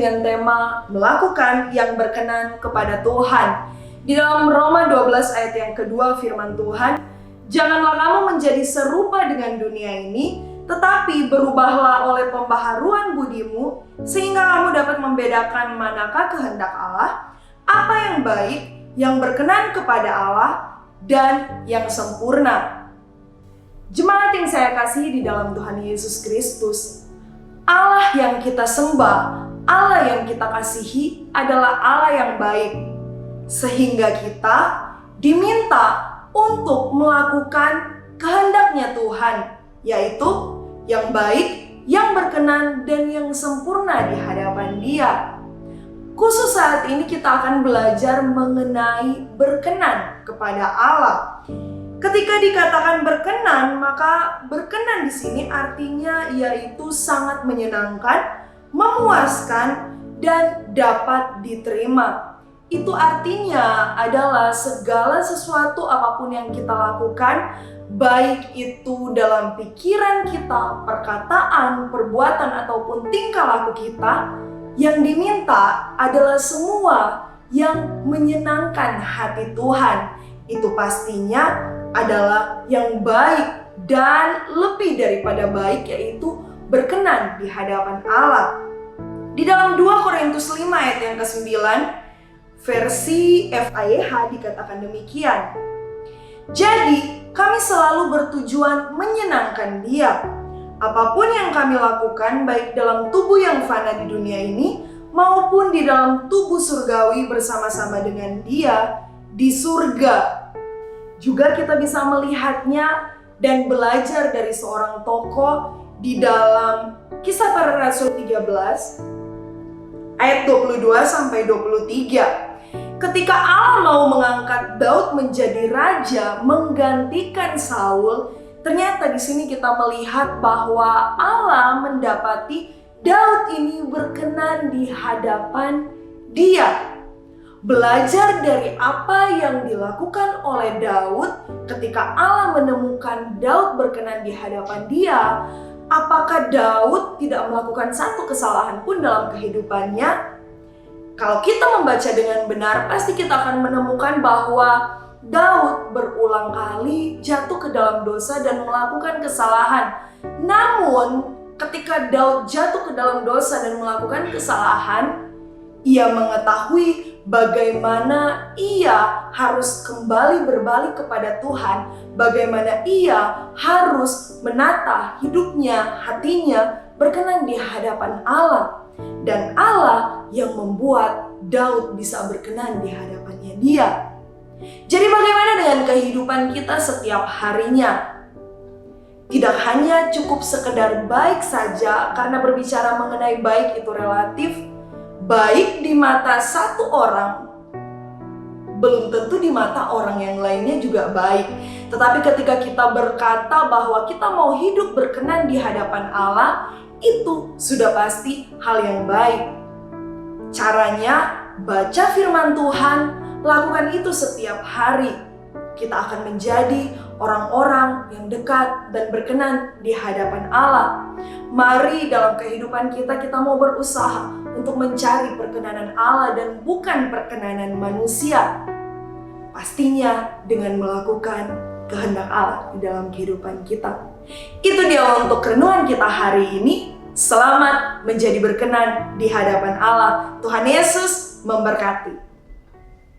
dengan tema melakukan yang berkenan kepada Tuhan. Di dalam Roma 12 ayat yang kedua firman Tuhan, "Janganlah kamu menjadi serupa dengan dunia ini, tetapi berubahlah oleh pembaharuan budimu, sehingga kamu dapat membedakan manakah kehendak Allah, apa yang baik, yang berkenan kepada Allah, dan yang sempurna." Jemaat yang saya kasihi di dalam Tuhan Yesus Kristus, Allah yang kita sembah, Allah yang kita kasihi adalah Allah yang baik. Sehingga kita diminta untuk melakukan kehendaknya Tuhan, yaitu yang baik, yang berkenan, dan yang sempurna di hadapan Dia. Khusus saat ini kita akan belajar mengenai berkenan kepada Allah. Ketika dikatakan berkenan, maka berkenan di sini artinya yaitu sangat menyenangkan, memuaskan, dan dapat diterima. Itu artinya adalah segala sesuatu apapun yang kita lakukan, baik itu dalam pikiran kita, perkataan, perbuatan, ataupun tingkah laku kita, yang diminta adalah semua yang menyenangkan hati Tuhan. Itu pastinya adalah yang baik dan lebih daripada baik, yaitu berkenan di hadapan Allah. Di dalam 2 Korintus 5 ayat yang ke-9, versi FAYH dikatakan demikian, "Jadi kami selalu bertujuan menyenangkan Dia. Apapun yang kami lakukan, baik dalam tubuh yang fana di dunia ini, maupun di dalam tubuh surgawi bersama-sama dengan Dia di surga." Juga kita bisa melihatnya dan belajar dari seorang tokoh di dalam Kisah Para Rasul 13 ayat 22-23. Ketika Allah mau mengangkat Daud menjadi raja, menggantikan Saul, ternyata di sini kita melihat bahwa Allah mendapati Daud ini berkenan di hadapan Dia. Belajar dari apa yang dilakukan oleh Daud ketika Allah menemukan Daud berkenan di hadapan Dia, apakah Daud tidak melakukan satu kesalahan pun dalam kehidupannya? Kalau kita membaca dengan benar, pasti kita akan menemukan bahwa Daud berulang kali jatuh ke dalam dosa dan melakukan kesalahan. Namun, ketika Daud jatuh ke dalam dosa dan melakukan kesalahan, ia mengetahui bagaimana ia harus kembali berbalik kepada Tuhan, bagaimana ia harus menata hidupnya, hatinya berkenan di hadapan Allah. Dan Allah yang membuat Daud bisa berkenan di hadapannya Dia. Jadi bagaimana dengan kehidupan kita setiap harinya? Tidak hanya cukup sekedar baik saja, karena berbicara mengenai baik itu relatif. Baik di mata satu orang, belum tentu di mata orang yang lainnya juga baik. Tetapi ketika kita berkata bahwa kita mau hidup berkenan di hadapan Allah, itu sudah pasti hal yang baik. Caranya, baca firman Tuhan, lakukan itu setiap hari. Kita akan menjadi orang-orang yang dekat dan berkenan di hadapan Allah. Mari dalam kehidupan kita mau berusaha untuk mencari perkenanan Allah dan bukan perkenanan manusia. Pastinya dengan melakukan kehendak Allah di dalam kehidupan kita. Itu dia untuk renungan kita hari ini. Selamat menjadi berkenan di hadapan Allah. Tuhan Yesus memberkati.